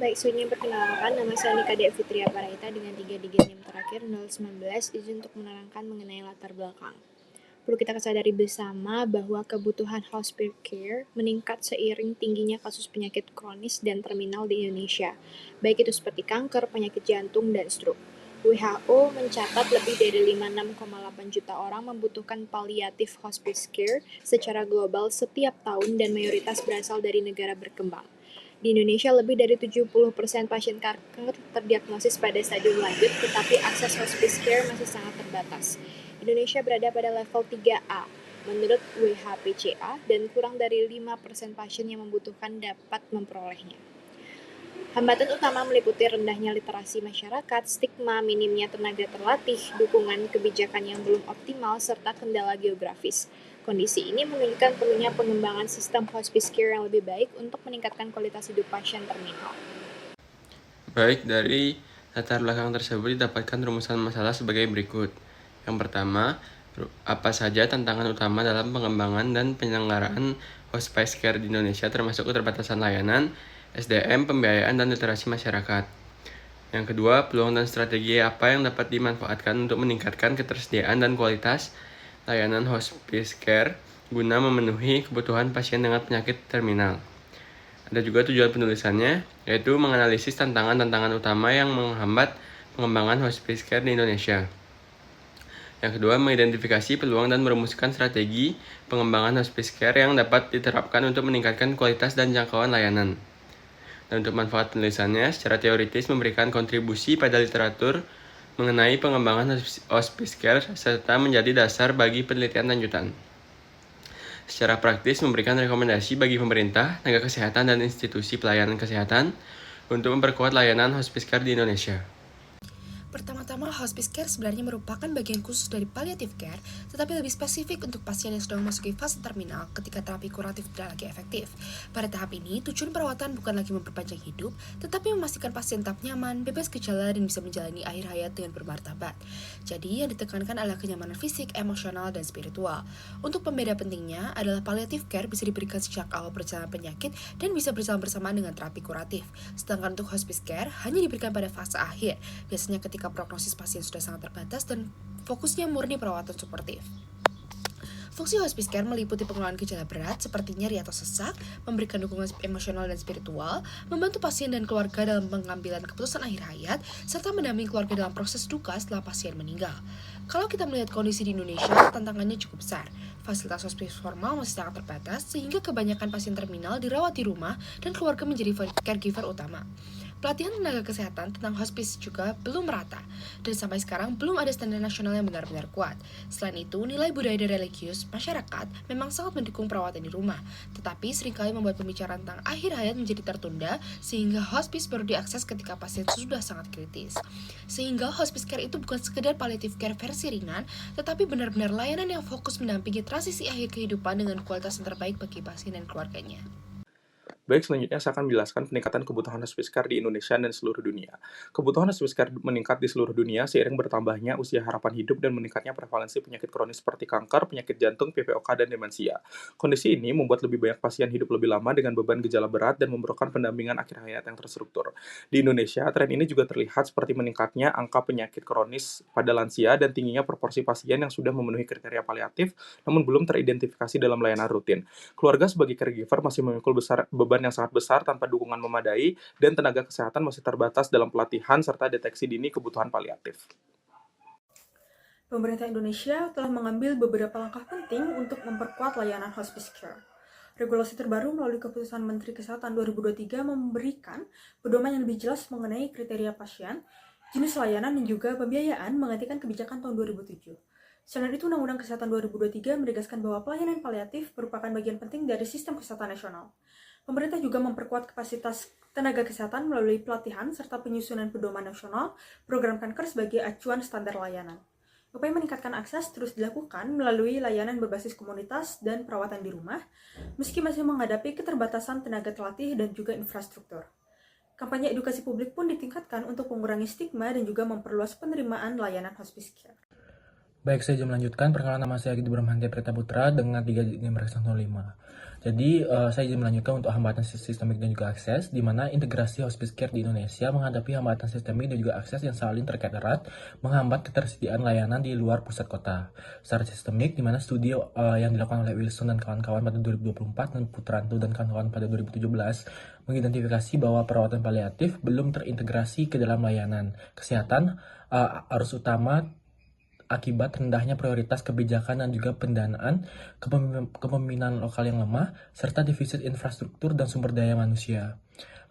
Baik, sebelumnya perkenalkan, nama saya Nika Dea Fitria Paraita dengan 3 digit NIM terakhir 019, izin untuk menerangkan mengenai latar belakang. Perlu kita sadari bersama bahwa kebutuhan hospice care meningkat seiring tingginya kasus penyakit kronis dan terminal di Indonesia, baik itu seperti kanker, penyakit jantung, dan stroke. WHO mencatat lebih dari 56,8 juta orang membutuhkan palliative hospice care secara global setiap tahun dan mayoritas berasal dari negara berkembang. Di Indonesia, lebih dari 70% pasien kanker terdiagnosis pada stadium lanjut, tetapi akses hospice care masih sangat terbatas. Indonesia berada pada level 3A menurut WHPCA dan kurang dari 5% pasien yang membutuhkan dapat memperolehnya. Hambatan utama meliputi rendahnya literasi masyarakat, stigma, minimnya tenaga terlatih, dukungan kebijakan yang belum optimal, serta kendala geografis. Kondisi ini menunjukkan perlunya pengembangan sistem hospice care yang lebih baik untuk meningkatkan kualitas hidup pasien terminal. Baik, dari latar belakang tersebut didapatkan rumusan masalah sebagai berikut. Yang pertama, apa saja tantangan utama dalam pengembangan dan penyelenggaraan hospice care di Indonesia termasuk keterbatasan layanan, SDM, pembiayaan, dan literasi masyarakat. Yang kedua, peluang dan strategi apa yang dapat dimanfaatkan untuk meningkatkan ketersediaan dan kualitas layanan hospice care guna memenuhi kebutuhan pasien dengan penyakit terminal. Ada juga tujuan penulisannya, yaitu menganalisis tantangan-tantangan utama yang menghambat pengembangan hospice care di Indonesia. Yang kedua, mengidentifikasi peluang dan merumuskan strategi pengembangan hospice care yang dapat diterapkan untuk meningkatkan kualitas dan jangkauan layanan. Dan untuk manfaat penulisannya, secara teoritis memberikan kontribusi pada literatur mengenai pengembangan hospice care serta menjadi dasar bagi penelitian lanjutan. Secara praktis memberikan rekomendasi bagi pemerintah, tenaga kesehatan, dan institusi pelayanan kesehatan untuk memperkuat layanan hospice care di Indonesia. Pertama-tama, hospice care sebenarnya merupakan bagian khusus dari palliative care, tetapi lebih spesifik untuk pasien yang sudah memasuki fase terminal ketika terapi kuratif tidak lagi efektif. Pada tahap ini, tujuan perawatan bukan lagi memperpanjang hidup, tetapi memastikan pasien tetap nyaman, bebas gejala, dan bisa menjalani akhir hayat dengan bermartabat. Jadi, yang ditekankan adalah kenyamanan fisik, emosional, dan spiritual. Untuk pembeda pentingnya adalah palliative care bisa diberikan sejak awal perjalanan penyakit dan bisa berjalan bersamaan dengan terapi kuratif. Sedangkan untuk hospice care hanya diberikan pada fase akhir, biasanya ketika prognosis pasien sudah sangat terbatas dan fokusnya murni perawatan suportif. Fungsi hospice care meliputi pengelolaan gejala berat seperti nyeri atau sesak, memberikan dukungan emosional dan spiritual, membantu pasien dan keluarga dalam pengambilan keputusan akhir hayat, serta mendampingi keluarga dalam proses duka setelah pasien meninggal. Kalau kita melihat kondisi di Indonesia, tantangannya cukup besar. Fasilitas hospice formal masih sangat terbatas, sehingga kebanyakan pasien terminal dirawat di rumah dan keluarga menjadi caregiver utama. Pelatihan tenaga kesehatan tentang hospice juga belum merata, dan sampai sekarang belum ada standar nasional yang benar-benar kuat. Selain itu, nilai budaya dan religius masyarakat memang sangat mendukung perawatan di rumah, tetapi seringkali membuat pembicaraan tentang akhir hayat menjadi tertunda, sehingga hospice baru diakses ketika pasien sudah sangat kritis. Sehingga hospice care itu bukan sekedar palliative care versi ringan, tetapi benar-benar layanan yang fokus mendampingi transisi akhir kehidupan dengan kualitas yang terbaik bagi pasien dan keluarganya. Baik, selanjutnya saya akan menjelaskan peningkatan kebutuhan hospice care di Indonesia dan seluruh dunia. Kebutuhan hospice care meningkat di seluruh dunia seiring bertambahnya usia harapan hidup dan meningkatnya prevalensi penyakit kronis seperti kanker, penyakit jantung, PPOK, dan demensia. Kondisi ini membuat lebih banyak pasien hidup lebih lama dengan beban gejala berat dan memerlukan pendampingan akhir hayat yang terstruktur. Di Indonesia, tren ini juga terlihat seperti meningkatnya angka penyakit kronis pada lansia dan tingginya proporsi pasien yang sudah memenuhi kriteria paliatif namun belum teridentifikasi dalam layanan rutin. Keluarga sebagai caregiver masih memikul beban yang sangat besar tanpa dukungan memadai, dan tenaga kesehatan masih terbatas dalam pelatihan serta deteksi dini kebutuhan paliatif. Pemerintah Indonesia telah mengambil beberapa langkah penting untuk memperkuat layanan hospice care. Regulasi terbaru melalui keputusan Menteri Kesehatan 2023 memberikan pedoman yang lebih jelas mengenai kriteria pasien, jenis layanan, dan juga pembiayaan menggantikan kebijakan tahun 2007. Selain itu, Undang-Undang Kesehatan 2023 menegaskan bahwa pelayanan paliatif merupakan bagian penting dari sistem kesehatan nasional. Pemerintah juga memperkuat kapasitas tenaga kesehatan melalui pelatihan serta penyusunan pedoman nasional, program kanker sebagai acuan standar layanan. Upaya meningkatkan akses terus dilakukan melalui layanan berbasis komunitas dan perawatan di rumah, meski masih menghadapi keterbatasan tenaga terlatih dan juga infrastruktur. Kampanye edukasi publik pun ditingkatkan untuk mengurangi stigma dan juga memperluas penerimaan layanan hospice care. Baik, saya izin melanjutkan. Perkenalan, nama saya Gidi Bramhanti Prita Putra dengan 3 NIM 05. Jadi, saya izin melanjutkan untuk hambatan sistemik dan juga akses, di mana integrasi hospice care di Indonesia menghadapi hambatan sistemik dan juga akses yang saling terkait erat, menghambat ketersediaan layanan di luar pusat kota. Secara sistemik, di mana studi yang dilakukan oleh Wilson dan kawan-kawan pada 2024 dan Putranto dan kawan-kawan pada 2017 mengidentifikasi bahwa perawatan paliatif belum terintegrasi ke dalam layanan kesehatan, arus utama akibat rendahnya prioritas kebijakan dan juga pendanaan, kepemimpinan lokal yang lemah, serta defisit infrastruktur dan sumber daya manusia.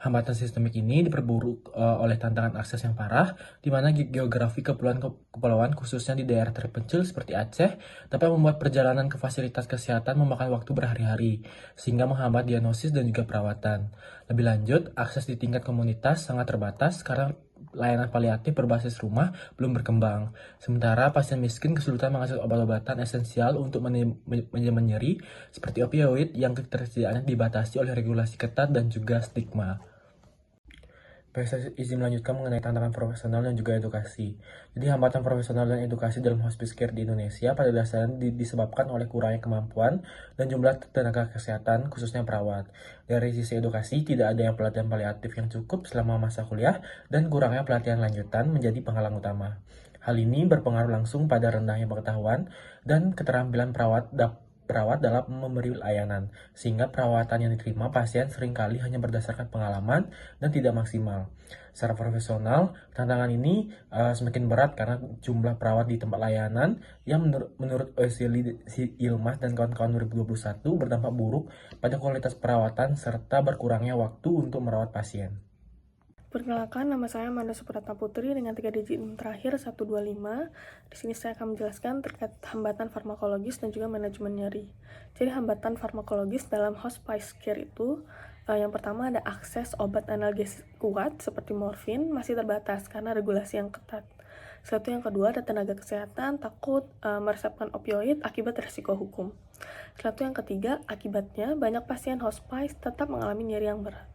Hambatan sistemik ini diperburuk oleh tantangan akses yang parah, di mana geografi kepulauan khususnya di daerah terpencil seperti Aceh dapat membuat perjalanan ke fasilitas kesehatan memakan waktu berhari-hari, sehingga menghambat diagnosis dan juga perawatan. Lebih lanjut, akses di tingkat komunitas sangat terbatas karena layanan paliatif berbasis rumah belum berkembang. Sementara pasien miskin kesulitan mengakses obat-obatan esensial untuk manajemen nyeri seperti opioid yang ketersediaannya dibatasi oleh regulasi ketat dan juga stigma. Baik, saya izin melanjutkan mengenai tantangan profesional dan juga edukasi. Jadi, hambatan profesional dan edukasi dalam hospice care di Indonesia pada dasarnya disebabkan oleh kurangnya kemampuan dan jumlah tenaga kesehatan, khususnya perawat. Dari sisi edukasi, tidak ada yang pelatihan paliatif yang cukup selama masa kuliah, dan kurangnya pelatihan lanjutan menjadi penghalang utama. Hal ini berpengaruh langsung pada rendahnya pengetahuan dan keterampilan perawat dalam memberi layanan, sehingga perawatan yang diterima pasien seringkali hanya berdasarkan pengalaman dan tidak maksimal. Secara profesional, tantangan ini semakin berat karena jumlah perawat di tempat layanan yang menurut Oecili Ilmas dan kawan-kawan 2021 berdampak buruk pada kualitas perawatan serta berkurangnya waktu untuk merawat pasien. Perkenalkan, nama saya Amanda Supratna Putri dengan 3 digit NIM terakhir 125. Di sini saya akan menjelaskan terkait hambatan farmakologis dan juga manajemen nyeri. Jadi hambatan farmakologis dalam hospice care itu, yang pertama ada akses obat analgesik kuat seperti morfin masih terbatas karena regulasi yang ketat. Setelah itu yang kedua ada tenaga kesehatan takut meresepkan opioid akibat risiko hukum. Setelah itu yang ketiga, akibatnya banyak pasien hospice tetap mengalami nyeri yang berat.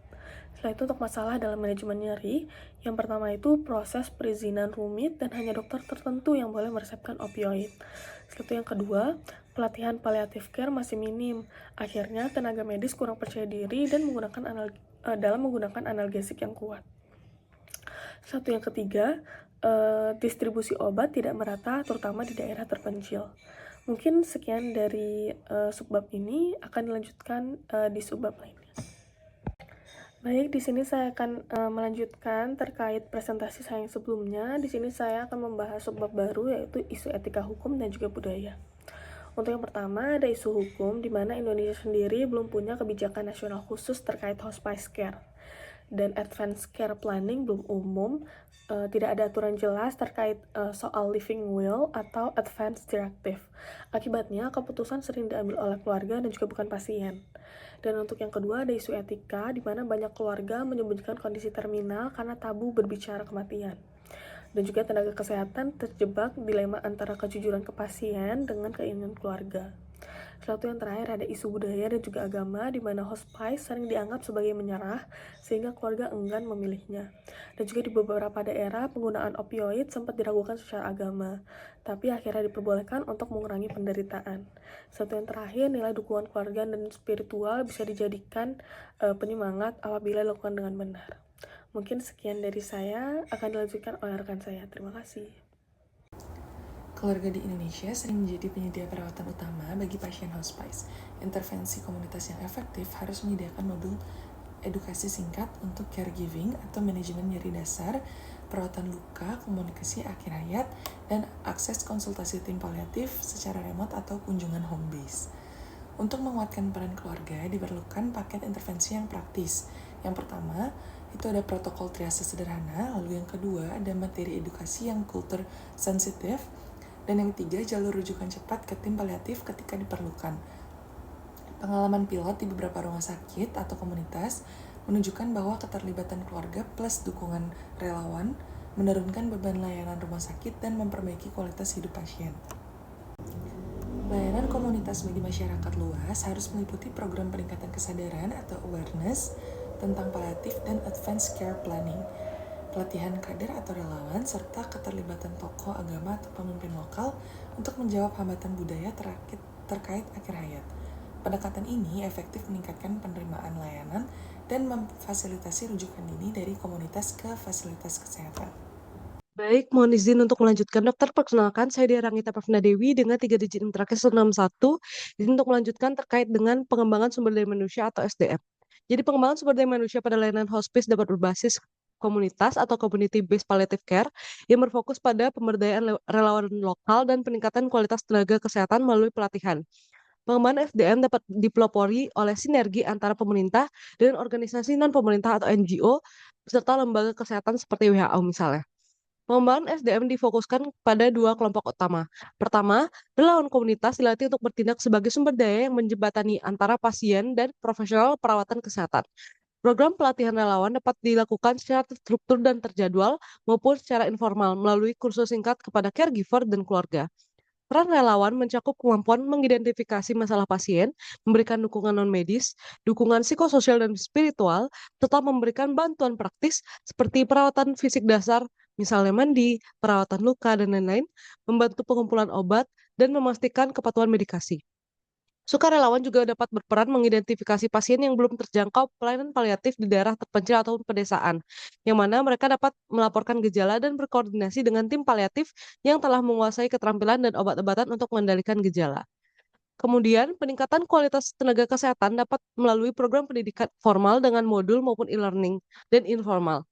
Setelah itu untuk masalah dalam manajemen nyeri, yang pertama itu proses perizinan rumit dan hanya dokter tertentu yang boleh meresepkan opioid. Setelah itu yang kedua, pelatihan palliative care masih minim. Akhirnya tenaga medis kurang percaya diri dan dalam menggunakan analgesik yang kuat. Setelah itu yang ketiga, distribusi obat tidak merata terutama di daerah terpencil. Mungkin sekian dari subbab ini, akan dilanjutkan di subbab lainnya. Baik, di sini saya akan melanjutkan terkait presentasi saya yang sebelumnya. Di sini saya akan membahas subbab baru yaitu isu etika hukum dan juga budaya. Untuk yang pertama ada isu hukum di mana Indonesia sendiri belum punya kebijakan nasional khusus terkait hospice care. Dan advance care planning belum umum, tidak ada aturan jelas terkait soal living will atau advance directive. Akibatnya keputusan sering diambil oleh keluarga dan juga bukan pasien. Dan untuk yang kedua ada isu etika di mana banyak keluarga menyembunyikan kondisi terminal karena tabu berbicara kematian. Dan juga tenaga kesehatan terjebak dilema antara kejujuran ke pasien dengan keinginan keluarga. Setelah itu yang terakhir ada isu budaya dan juga agama di mana hospice sering dianggap sebagai menyerah sehingga keluarga enggan memilihnya. Dan juga di beberapa daerah penggunaan opioid sempat diragukan secara agama, tapi akhirnya diperbolehkan untuk mengurangi penderitaan. Setelah itu yang terakhir, nilai dukungan keluarga dan spiritual bisa dijadikan penyemangat apabila dilakukan dengan benar. Mungkin sekian dari saya, akan dilanjutkan oleh rekan saya. Terima kasih. Keluarga di Indonesia sering menjadi penyedia perawatan utama bagi pasien hospice. Intervensi komunitas yang efektif harus menyediakan modul edukasi singkat untuk caregiving atau manajemen nyeri dasar, perawatan luka, komunikasi akhir hayat, dan akses konsultasi tim paliatif secara remote atau kunjungan home base. Untuk menguatkan peran keluarga, diperlukan paket intervensi yang praktis. Yang pertama, itu ada protokol triase sederhana, lalu yang kedua ada materi edukasi yang kultur sensitif, dan yang ketiga, jalur rujukan cepat ke tim paliatif ketika diperlukan. Pengalaman pilot di beberapa rumah sakit atau komunitas menunjukkan bahwa keterlibatan keluarga plus dukungan relawan menurunkan beban layanan rumah sakit dan memperbaiki kualitas hidup pasien. Layanan komunitas bagi masyarakat luas harus meliputi program peningkatan kesadaran atau awareness tentang paliatif dan advanced care planning. pelatihan kader atau relawan, serta keterlibatan tokoh agama atau pemimpin lokal untuk menjawab hambatan budaya terkait akhir hayat. Pendekatan ini efektif meningkatkan penerimaan layanan dan memfasilitasi rujukan dini dari komunitas ke fasilitas kesehatan. Baik, mohon izin untuk melanjutkan. Dokter, perkenalkan saya Dea Rangita Pravina Dewi dengan 3 digit NIM terakhir 161. Izin untuk melanjutkan terkait dengan pengembangan sumber daya manusia atau SDM. Jadi pengembangan sumber daya manusia pada layanan hospice dapat berbasis komunitas atau community based palliative care yang berfokus pada pemberdayaan relawan lokal dan peningkatan kualitas tenaga kesehatan melalui pelatihan. Pengembangan SDM dapat dipelopori oleh sinergi antara pemerintah dan organisasi non-pemerintah atau NGO serta lembaga kesehatan seperti WHO misalnya. Pengembangan SDM difokuskan pada 2 kelompok utama. Pertama, relawan komunitas dilatih untuk bertindak sebagai sumber daya yang menjembatani antara pasien dan profesional perawatan kesehatan. Program pelatihan relawan dapat dilakukan secara terstruktur dan terjadwal maupun secara informal melalui kursus singkat kepada caregiver dan keluarga. Peran relawan mencakup kemampuan mengidentifikasi masalah pasien, memberikan dukungan non-medis, dukungan psikososial dan spiritual, serta memberikan bantuan praktis seperti perawatan fisik dasar, misalnya mandi, perawatan luka, dan lain-lain, membantu pengumpulan obat, dan memastikan kepatuhan medikasi. Sukarelawan juga dapat berperan mengidentifikasi pasien yang belum terjangkau pelayanan paliatif di daerah terpencil atau pedesaan, yang mana mereka dapat melaporkan gejala dan berkoordinasi dengan tim paliatif yang telah menguasai keterampilan dan obat-obatan untuk mengendalikan gejala. Kemudian, peningkatan kualitas tenaga kesehatan dapat melalui program pendidikan formal dengan modul maupun e-learning dan informal.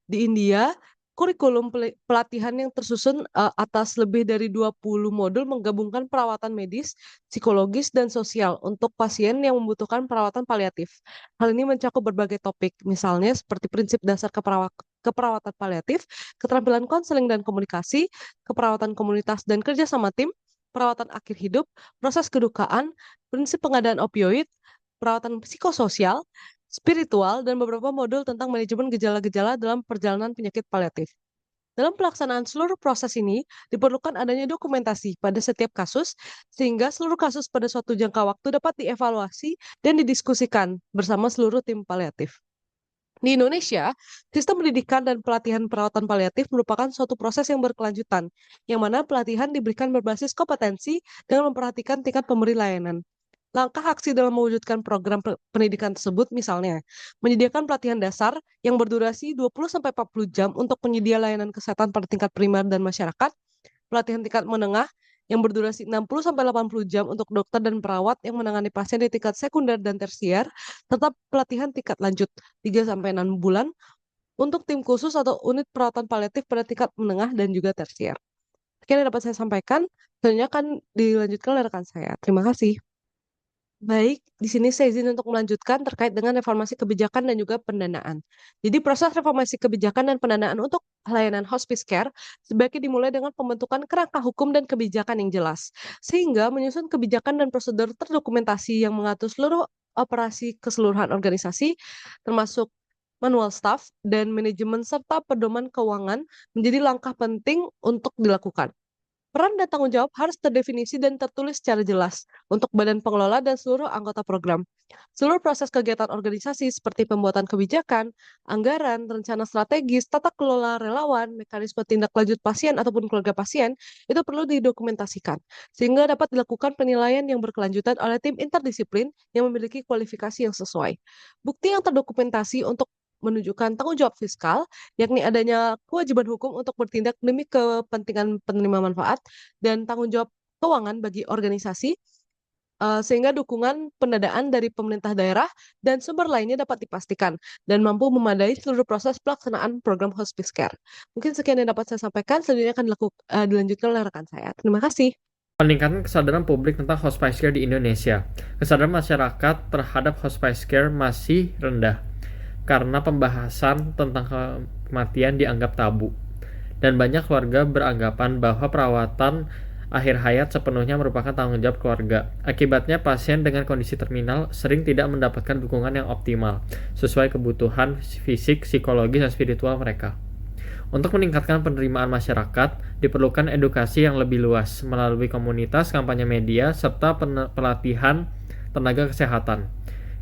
Di India, kurikulum pelatihan yang tersusun atas lebih dari 20 modul menggabungkan perawatan medis, psikologis, dan sosial untuk pasien yang membutuhkan perawatan paliatif. Hal ini mencakup berbagai topik, misalnya seperti prinsip dasar keperawatan paliatif, keterampilan konseling dan komunikasi, keperawatan komunitas dan kerja sama tim, perawatan akhir hidup, proses kedukaan, prinsip pengadaan opioid, perawatan psikososial, spiritual, dan beberapa modul tentang manajemen gejala-gejala dalam perjalanan penyakit paliatif. Dalam pelaksanaan seluruh proses ini, diperlukan adanya dokumentasi pada setiap kasus, sehingga seluruh kasus pada suatu jangka waktu dapat dievaluasi dan didiskusikan bersama seluruh tim paliatif. Di Indonesia, sistem pendidikan dan pelatihan perawatan paliatif merupakan suatu proses yang berkelanjutan, yang mana pelatihan diberikan berbasis kompetensi dengan memperhatikan tingkat pemberi layanan. Langkah aksi dalam mewujudkan program pendidikan tersebut misalnya, menyediakan pelatihan dasar yang berdurasi 20-40 jam untuk penyedia layanan kesehatan pada tingkat primer dan masyarakat, pelatihan tingkat menengah yang berdurasi 60-80 jam untuk dokter dan perawat yang menangani pasien di tingkat sekunder dan tersier, serta pelatihan tingkat lanjut 3-6 bulan untuk tim khusus atau unit perawatan paliatif pada tingkat menengah dan juga tersier. Sekian yang dapat saya sampaikan, selanjutnya akan dilanjutkan oleh rekan saya. Terima kasih. Baik, di sini saya izin untuk melanjutkan terkait dengan reformasi kebijakan dan juga pendanaan. Jadi proses reformasi kebijakan dan pendanaan untuk layanan hospice care sebaiknya dimulai dengan pembentukan kerangka hukum dan kebijakan yang jelas, sehingga menyusun kebijakan dan prosedur terdokumentasi yang mengatur seluruh operasi keseluruhan organisasi, termasuk manual staff dan manajemen serta pedoman keuangan menjadi langkah penting untuk dilakukan. Peran dan tanggung jawab harus terdefinisi dan tertulis secara jelas untuk badan pengelola dan seluruh anggota program. Seluruh proses kegiatan organisasi seperti pembuatan kebijakan, anggaran, rencana strategis, tata kelola relawan, mekanisme tindak lanjut pasien ataupun keluarga pasien itu perlu didokumentasikan sehingga dapat dilakukan penilaian yang berkelanjutan oleh tim interdisiplin yang memiliki kualifikasi yang sesuai. Bukti yang terdokumentasi untuk menunjukkan tanggung jawab fiskal, yakni adanya kewajiban hukum untuk bertindak demi kepentingan penerima manfaat dan tanggung jawab keuangan bagi organisasi, sehingga dukungan pendanaan dari pemerintah daerah dan sumber lainnya dapat dipastikan dan mampu memadai seluruh proses pelaksanaan program hospice care. Mungkin sekian yang dapat saya sampaikan, selanjutnya akan dilanjutkan oleh rekan saya. Terima kasih. Meningkatkan kesadaran publik tentang hospice care di Indonesia. Kesadaran masyarakat terhadap hospice care masih rendah karena pembahasan tentang kematian dianggap tabu, dan banyak keluarga beranggapan bahwa perawatan akhir hayat sepenuhnya merupakan tanggung jawab keluarga. Akibatnya, pasien dengan kondisi terminal sering tidak mendapatkan dukungan yang optimal sesuai kebutuhan fisik, psikologis, dan spiritual mereka. Untuk meningkatkan penerimaan masyarakat, diperlukan edukasi yang lebih luas melalui komunitas, kampanye media, serta pelatihan tenaga kesehatan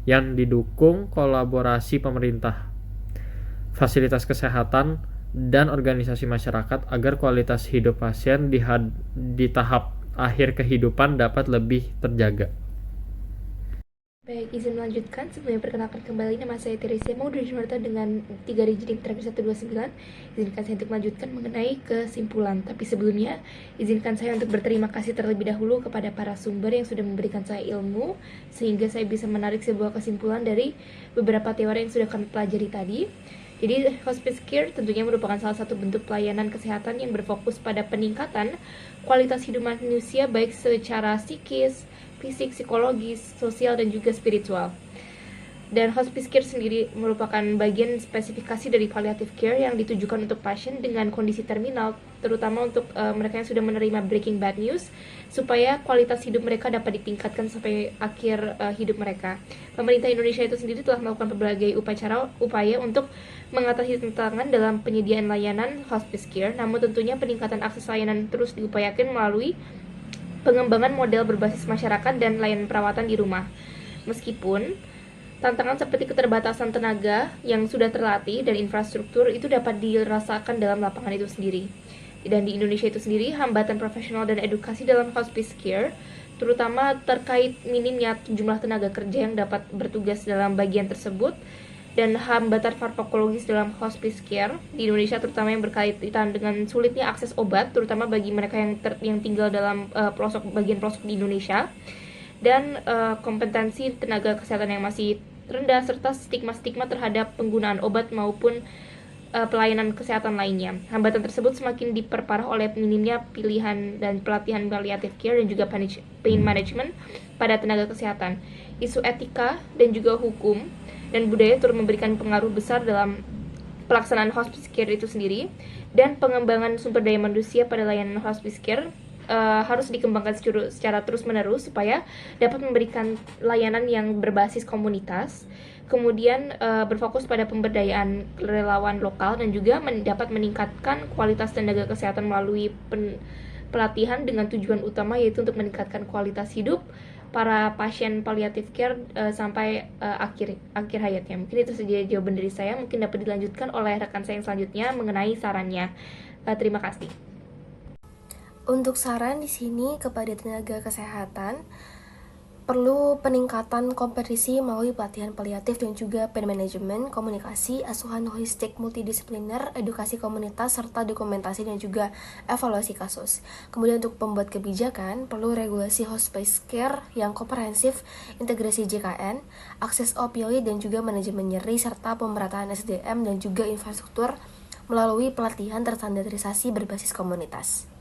yang didukung kolaborasi pemerintah, fasilitas kesehatan, dan organisasi masyarakat agar kualitas hidup pasien di tahap akhir kehidupan dapat lebih terjaga. Baik, izin melanjutkan. Sebelumnya perkenalkan kembali, nama saya Teresia Mau dari Jakarta dengan 3 digit yang terakhir 129. Izinkan saya untuk melanjutkan mengenai kesimpulan. Tapi sebelumnya, izinkan saya untuk berterima kasih terlebih dahulu kepada para sumber yang sudah memberikan saya ilmu, sehingga saya bisa menarik sebuah kesimpulan dari beberapa teori yang sudah kami pelajari tadi. Jadi, hospice care tentunya merupakan salah satu bentuk pelayanan kesehatan yang berfokus pada peningkatan kualitas hidup manusia baik secara psikis, fisik, psikologis, sosial, dan juga spiritual. Dan hospice care sendiri merupakan bagian spesifikasi dari palliative care yang ditujukan untuk pasien dengan kondisi terminal, terutama untuk mereka yang sudah menerima breaking bad news, supaya kualitas hidup mereka dapat ditingkatkan sampai akhir hidup mereka. Pemerintah Indonesia itu sendiri telah melakukan berbagai upaya untuk mengatasi tantangan dalam penyediaan layanan hospice care, namun tentunya peningkatan akses layanan terus diupayakan melalui pengembangan model berbasis masyarakat dan layanan perawatan di rumah. Meskipun tantangan seperti keterbatasan tenaga yang sudah terlatih dan infrastruktur itu dapat dirasakan dalam lapangan itu sendiri. Dan di Indonesia itu sendiri, hambatan profesional dan edukasi dalam hospice care, terutama terkait minimnya jumlah tenaga kerja yang dapat bertugas dalam bagian tersebut, dan hambatan farmakologis dalam hospice care di Indonesia, terutama yang berkaitan dengan sulitnya akses obat, terutama bagi mereka yang tinggal dalam bagian pelosok di Indonesia, dan kompetensi tenaga kesehatan yang masih rendah, serta stigma-stigma terhadap penggunaan obat maupun pelayanan kesehatan lainnya. Hambatan tersebut semakin diperparah oleh minimnya pilihan dan pelatihan palliative care dan juga pain management pada tenaga kesehatan. Isu etika dan juga hukum dan budaya turut memberikan pengaruh besar dalam pelaksanaan hospice care itu sendiri, dan pengembangan sumber daya manusia pada layanan hospice care harus dikembangkan secara terus-menerus supaya dapat memberikan layanan yang berbasis komunitas, kemudian berfokus pada pemberdayaan relawan lokal, dan juga dapat meningkatkan kualitas tenaga kesehatan melalui pelatihan dengan tujuan utama yaitu untuk meningkatkan kualitas hidup para pasien palliative care sampai akhir hayatnya. Mungkin itu saja jawaban dari saya. Mungkin dapat dilanjutkan oleh rekan saya yang selanjutnya mengenai sarannya. Terima kasih. Untuk saran di sini kepada tenaga kesehatan, perlu peningkatan kompetisi melalui pelatihan paliatif dan juga pain management, komunikasi, asuhan holistik multidisipliner, edukasi komunitas, serta dokumentasi dan juga evaluasi kasus. Kemudian untuk pembuat kebijakan, perlu regulasi hospice care yang komprehensif, integrasi JKN, akses opioid dan juga manajemen nyeri, serta pemerataan SDM dan juga infrastruktur melalui pelatihan terstandarisasi berbasis komunitas.